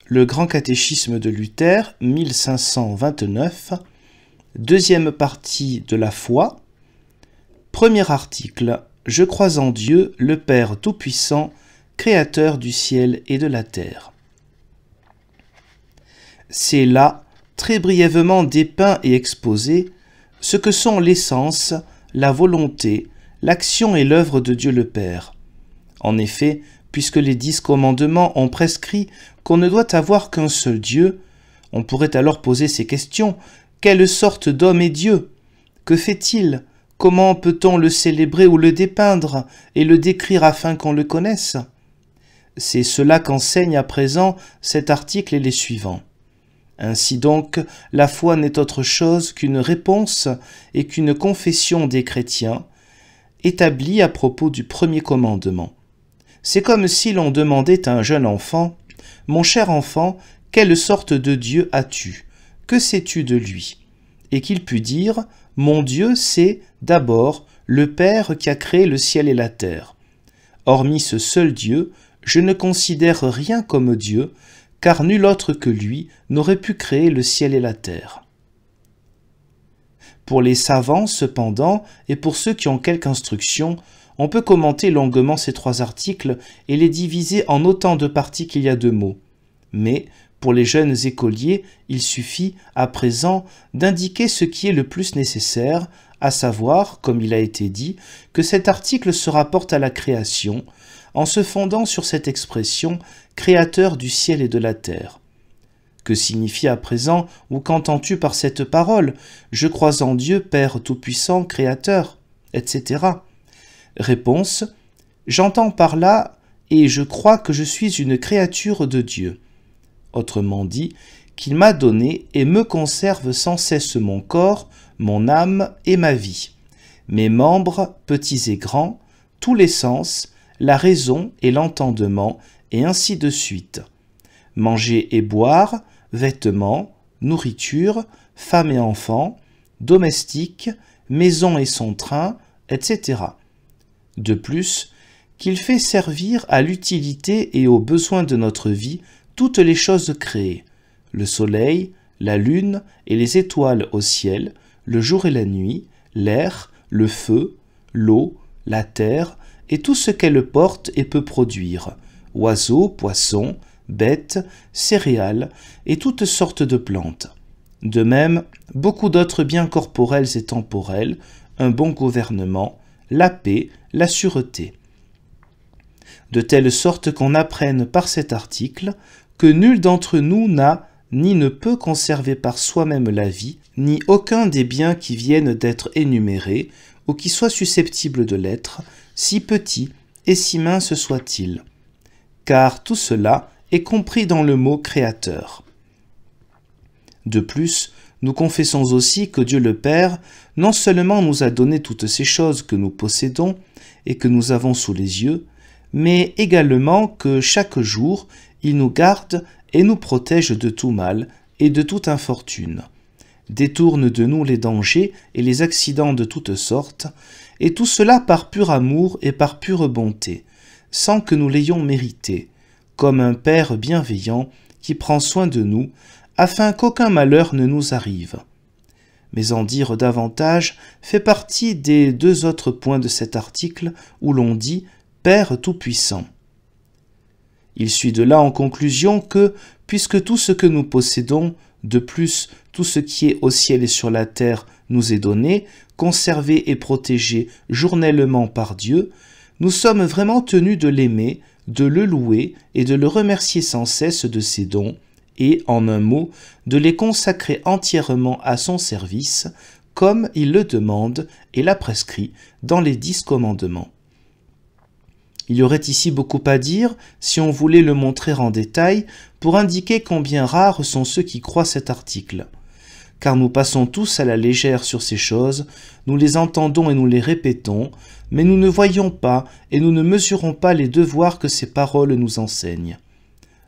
Le Grand Catéchisme de Luther, 1529, deuxième partie de la foi, premier article. Je crois en Dieu, le Père Tout-Puissant, Créateur du ciel et de la terre. C'est là, très brièvement dépeint et exposé, ce que sont l'essence, la volonté, l'action et l'œuvre de Dieu le Père. En effet, puisque les 10 commandements ont prescrit qu'on ne doit avoir qu'un seul Dieu, on pourrait alors poser ces questions. Quelle sorte d'homme est Dieu? Que fait-il? Comment peut-on le célébrer ou le dépeindre et le décrire afin qu'on le connaisse? C'est cela qu'enseigne à présent cet article et les suivants. Ainsi donc, la foi n'est autre chose qu'une réponse et qu'une confession des chrétiens, établie à propos du premier commandement. C'est comme si l'on demandait à un jeune enfant « Mon cher enfant, quelle sorte de Dieu as-tu? Que sais-tu de lui ?» et qu'il pût dire « Mon Dieu, c'est, d'abord, le Père qui a créé le ciel et la terre. Hormis ce seul Dieu, je ne considère rien comme Dieu, car nul autre que lui n'aurait pu créer le ciel et la terre. » Pour les savants, cependant, et pour ceux qui ont quelque instruction, on peut commenter longuement ces 3 articles et les diviser en autant de parties qu'il y a de mots. Mais, pour les jeunes écoliers, il suffit, à présent, d'indiquer ce qui est le plus nécessaire, à savoir, comme il a été dit, que cet article se rapporte à la création, en se fondant sur cette expression « créateur du ciel et de la terre ». Que signifie à présent, ou qu'entends-tu par cette parole? Je crois en Dieu, Père Tout-Puissant, Créateur, etc. Réponse: j'entends par là et je crois que je suis une créature de Dieu. Autrement dit, qu'il m'a donné et me conserve sans cesse mon corps, mon âme et ma vie, mes membres, petits et grands, tous les sens, la raison et l'entendement, et ainsi de suite. Manger et boire, vêtements, nourriture, femmes et enfants, domestiques, maison et son train, etc. De plus, qu'il fait servir à l'utilité et aux besoins de notre vie toutes les choses créées, le soleil, la lune et les étoiles au ciel, le jour et la nuit, l'air, le feu, l'eau, la terre, et tout ce qu'elle porte et peut produire, oiseaux, poissons, bêtes, céréales et toutes sortes de plantes. De même, beaucoup d'autres biens corporels et temporels, un bon gouvernement, la paix, la sûreté. De telle sorte qu'on apprenne par cet article que nul d'entre nous n'a ni ne peut conserver par soi-même la vie, ni aucun des biens qui viennent d'être énumérés ou qui soient susceptibles de l'être, si petit et si mince soit-il. Car tout cela est compris dans le mot « créateur ». De plus, nous confessons aussi que Dieu le Père non seulement nous a donné toutes ces choses que nous possédons et que nous avons sous les yeux, mais également que chaque jour il nous garde et nous protège de tout mal et de toute infortune, détourne de nous les dangers et les accidents de toutes sortes, et tout cela par pur amour et par pure bonté, sans que nous l'ayons mérité, comme un Père bienveillant qui prend soin de nous, afin qu'aucun malheur ne nous arrive. Mais en dire davantage fait partie des 2 autres points de cet article où l'on dit « Père Tout-Puissant ». Il suit de là en conclusion que, puisque tout ce que nous possédons, de plus tout ce qui est au ciel et sur la terre, nous est donné, conservé et protégé journellement par Dieu, nous sommes vraiment tenus de l'aimer, de le louer et de le remercier sans cesse de ses dons, et, en un mot, de les consacrer entièrement à son service, comme il le demande et l'a prescrit dans les 10 commandements. Il y aurait ici beaucoup à dire, si on voulait le montrer en détail, pour indiquer combien rares sont ceux qui croient cet article. Car nous passons tous à la légère sur ces choses, nous les entendons et nous les répétons, mais nous ne voyons pas et nous ne mesurons pas les devoirs que ces paroles nous enseignent.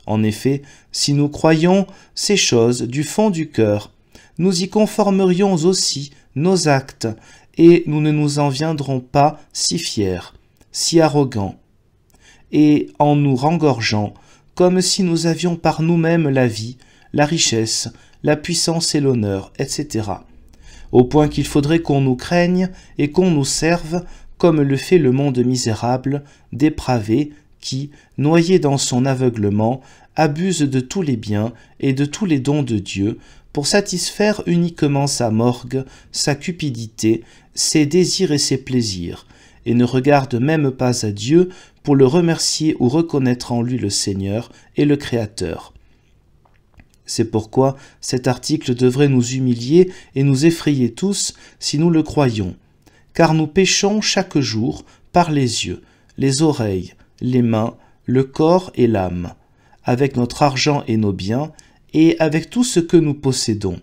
En effet, si nous croyions ces choses du fond du cœur, nous y conformerions aussi nos actes, et nous ne nous en viendrons pas si fiers, si arrogants, et en nous rengorgeant, comme si nous avions par nous-mêmes la vie, la richesse, la puissance et l'honneur, etc. Au point qu'il faudrait qu'on nous craigne et qu'on nous serve, comme le fait le monde misérable, dépravé, qui, noyé dans son aveuglement, abuse de tous les biens et de tous les dons de Dieu, pour satisfaire uniquement sa morgue, sa cupidité, ses désirs et ses plaisirs, et ne regarde même pas à Dieu pour le remercier ou reconnaître en lui le Seigneur et le Créateur. C'est pourquoi cet article devrait nous humilier et nous effrayer tous si nous le croyons, car nous péchons chaque jour par les yeux, les oreilles, les mains, le corps et l'âme, avec notre argent et nos biens, et avec tout ce que nous possédons.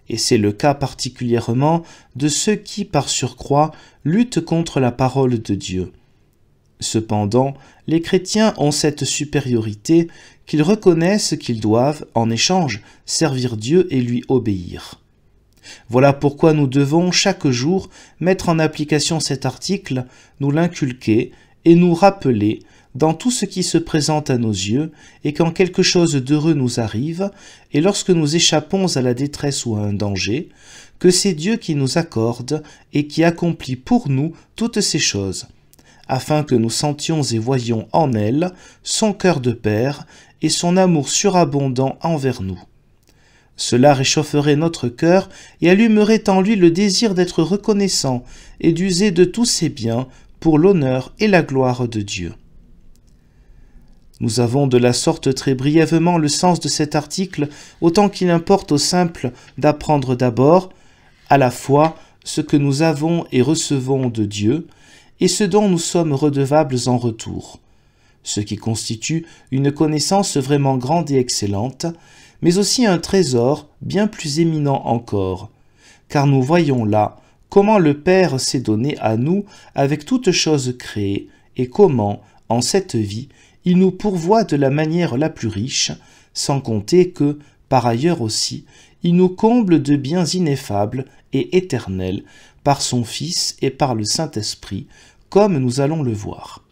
Et c'est le cas particulièrement de ceux qui, par surcroît, luttent contre la parole de Dieu. Cependant, les chrétiens ont cette supériorité qu'ils reconnaissent qu'ils doivent, en échange, servir Dieu et lui obéir. Voilà pourquoi nous devons chaque jour mettre en application cet article, nous l'inculquer et nous rappeler dans tout ce qui se présente à nos yeux, et quand quelque chose d'heureux nous arrive, et lorsque nous échappons à la détresse ou à un danger, que c'est Dieu qui nous accorde et qui accomplit pour nous toutes ces choses, afin que nous sentions et voyions en elles son cœur de Père et son amour surabondant envers nous. Cela réchaufferait notre cœur et allumerait en lui le désir d'être reconnaissant et d'user de tous ses biens pour l'honneur et la gloire de Dieu. Nous avons de la sorte très brièvement le sens de cet article, autant qu'il importe aux simples d'apprendre d'abord, à la fois, ce que nous avons et recevons de Dieu, et ce dont nous sommes redevables en retour, ce qui constitue une connaissance vraiment grande et excellente, mais aussi un trésor bien plus éminent encore, car nous voyons là comment le Père s'est donné à nous avec toutes choses créées, et comment, en cette vie, il nous pourvoit de la manière la plus riche, sans compter que, par ailleurs aussi, il nous comble de biens ineffables et éternels par son Fils et par le Saint-Esprit, comme nous allons le voir.